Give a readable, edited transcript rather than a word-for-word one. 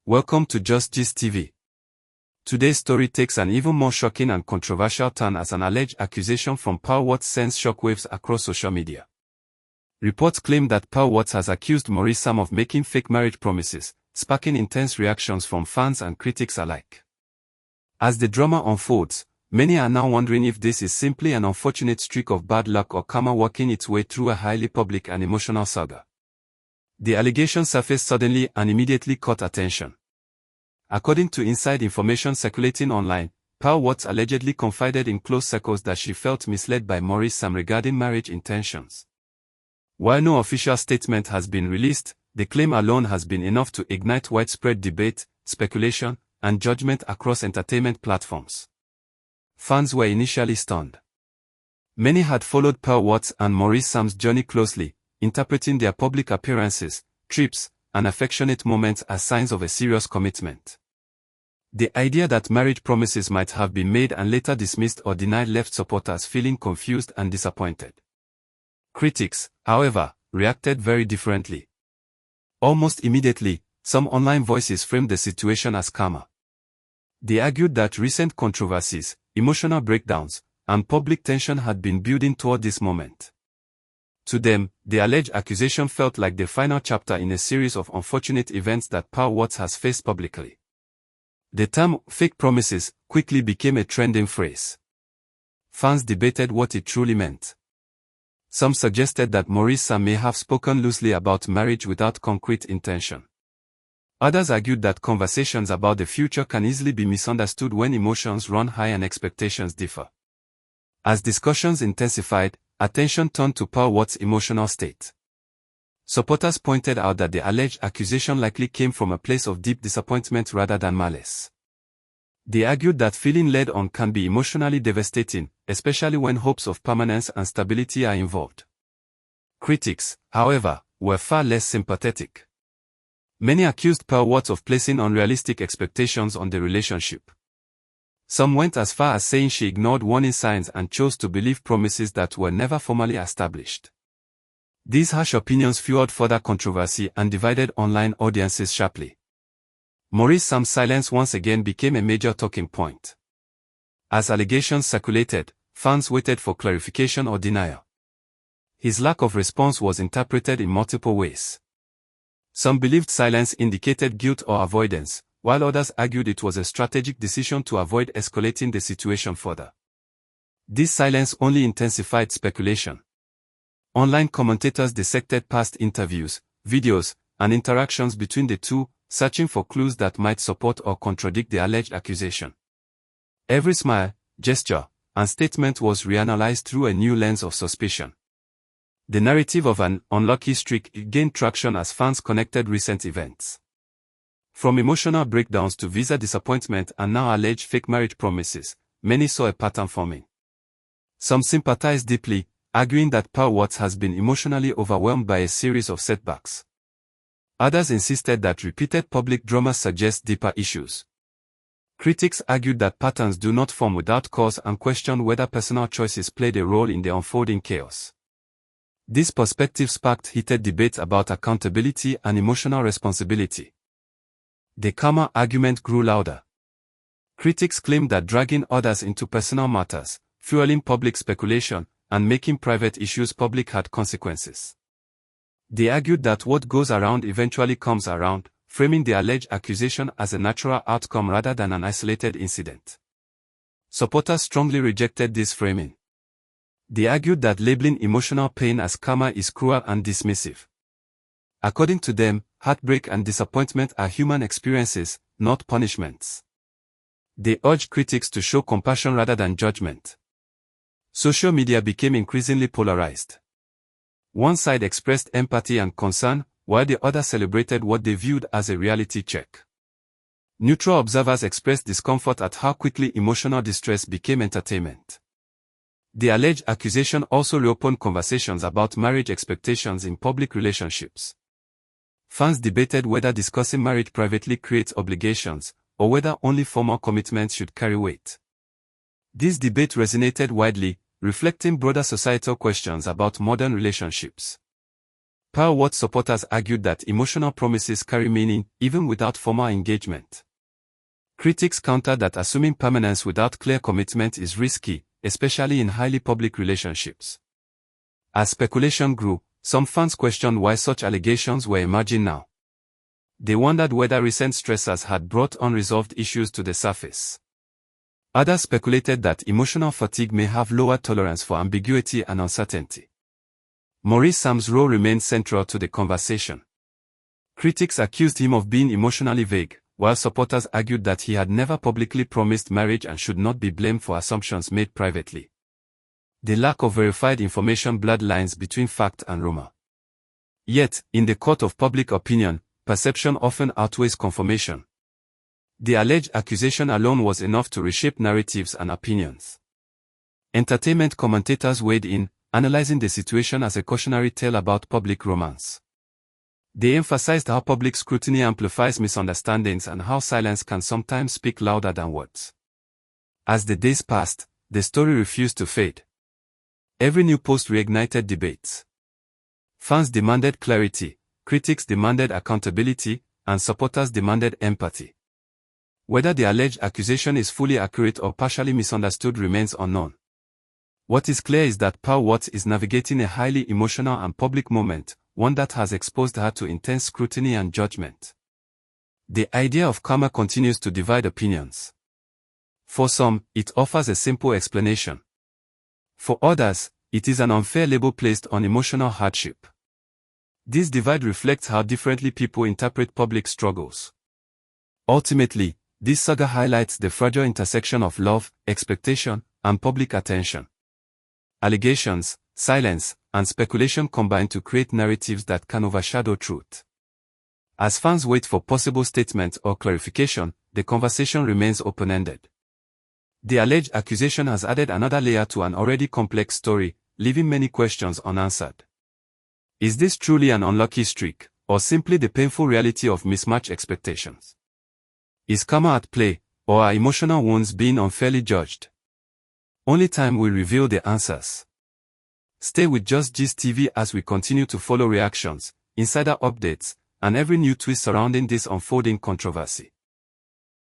Welcome to Just Gist TV. Today's story takes an even more shocking and controversial turn as an alleged accusation from Pearl Wats sends shockwaves across social media. Reports claim that Pearl Wats has accused Maurice Sam of making fake marriage promises, sparking intense reactions from fans and critics alike. As the drama unfolds, many are now wondering if this is simply an unfortunate streak of bad luck or karma working its way through a highly public and emotional saga. The allegation surfaced suddenly and immediately caught attention. According to inside information circulating online, Pearl Wats allegedly confided in close circles that she felt misled by Maurice Sam regarding marriage intentions. While no official statement has been released, the claim alone has been enough to ignite widespread debate, speculation, and judgment across entertainment platforms. Fans were initially stunned. Many had followed Pearl Wats and Maurice Sam's journey closely, interpreting their public appearances, trips, and affectionate moments as signs of a serious commitment. The idea that marriage promises might have been made and later dismissed or denied left supporters feeling confused and disappointed. Critics, however, reacted very differently. Almost immediately, some online voices framed the situation as karma. They argued that recent controversies, emotional breakdowns, and public tension had been building toward this moment. To them, the alleged accusation felt like the final chapter in a series of unfortunate events that Pearl Wats has faced publicly. The term fake promises quickly became a trending phrase. Fans debated what it truly meant. Some suggested that Maurice Sam may have spoken loosely about marriage without concrete intention. Others argued that conversations about the future can easily be misunderstood when emotions run high and expectations differ. As discussions intensified, attention turned to Pearl Wats' emotional state. Supporters pointed out that the alleged accusation likely came from a place of deep disappointment rather than malice. They argued that feeling led on can be emotionally devastating, especially when hopes of permanence and stability are involved. Critics, however, were far less sympathetic. Many accused Pearl Wats of placing unrealistic expectations on the relationship. Some went as far as saying she ignored warning signs and chose to believe promises that were never formally established. These harsh opinions fueled further controversy and divided online audiences sharply. Maurice Sam's silence once again became a major talking point. As allegations circulated, fans waited for clarification or denial. His lack of response was interpreted in multiple ways. Some believed silence indicated guilt or avoidance, while others argued it was a strategic decision to avoid escalating the situation further. This silence only intensified speculation. Online commentators dissected past interviews, videos, and interactions between the two, searching for clues that might support or contradict the alleged accusation. Every smile, gesture, and statement was reanalyzed through a new lens of suspicion. The narrative of an unlucky streak gained traction as fans connected recent events. From emotional breakdowns to visa disappointment and now alleged fake marriage promises, many saw a pattern forming. Some sympathized deeply, arguing that Pearl Wats has been emotionally overwhelmed by a series of setbacks. Others insisted that repeated public drama suggests deeper issues. Critics argued that patterns do not form without cause and questioned whether personal choices played a role in the unfolding chaos. This perspective sparked heated debates about accountability and emotional responsibility. The karma argument grew louder. Critics claimed that dragging others into personal matters, fueling public speculation, and making private issues public had consequences. They argued that what goes around eventually comes around, framing the alleged accusation as a natural outcome rather than an isolated incident. Supporters strongly rejected this framing. They argued that labeling emotional pain as karma is cruel and dismissive. According to them, heartbreak and disappointment are human experiences, not punishments. They urged critics to show compassion rather than judgment. Social media became increasingly polarized. One side expressed empathy and concern, while the other celebrated what they viewed as a reality check. Neutral observers expressed discomfort at how quickly emotional distress became entertainment. The alleged accusation also reopened conversations about marriage expectations in public relationships. Fans debated whether discussing marriage privately creates obligations, or whether only formal commitments should carry weight. This debate resonated widely, reflecting broader societal questions about modern relationships. Pearl Wats supporters argued that emotional promises carry meaning even without formal engagement. Critics countered that assuming permanence without clear commitment is risky, especially in highly public relationships. As speculation grew, some fans questioned why such allegations were emerging now. They wondered whether recent stressors had brought unresolved issues to the surface. Others speculated that emotional fatigue may have lower tolerance for ambiguity and uncertainty. Maurice Sam's role remained central to the conversation. Critics accused him of being emotionally vague, while supporters argued that he had never publicly promised marriage and should not be blamed for assumptions made privately. The lack of verified information blurred lines between fact and rumor. Yet, in the court of public opinion, perception often outweighs confirmation. The alleged accusation alone was enough to reshape narratives and opinions. Entertainment commentators weighed in, analyzing the situation as a cautionary tale about public romance. They emphasized how public scrutiny amplifies misunderstandings and how silence can sometimes speak louder than words. As the days passed, the story refused to fade. Every new post reignited debates. Fans demanded clarity, critics demanded accountability, and supporters demanded empathy. Whether the alleged accusation is fully accurate or partially misunderstood remains unknown. What is clear is that Pearl Wats is navigating a highly emotional and public moment, one that has exposed her to intense scrutiny and judgment. The idea of karma continues to divide opinions. For some, it offers a simple explanation. For others, it is an unfair label placed on emotional hardship. This divide reflects how differently people interpret public struggles. Ultimately, this saga highlights the fragile intersection of love, expectation, and public attention. Allegations, silence, and speculation combine to create narratives that can overshadow truth. As fans wait for possible statements or clarification, the conversation remains open-ended. The alleged accusation has added another layer to an already complex story, leaving many questions unanswered. Is this truly an unlucky streak, or simply the painful reality of mismatched expectations? Is karma at play, or are emotional wounds being unfairly judged? Only time will reveal the answers. Stay with Just Gist TV as we continue to follow reactions, insider updates, and every new twist surrounding this unfolding controversy.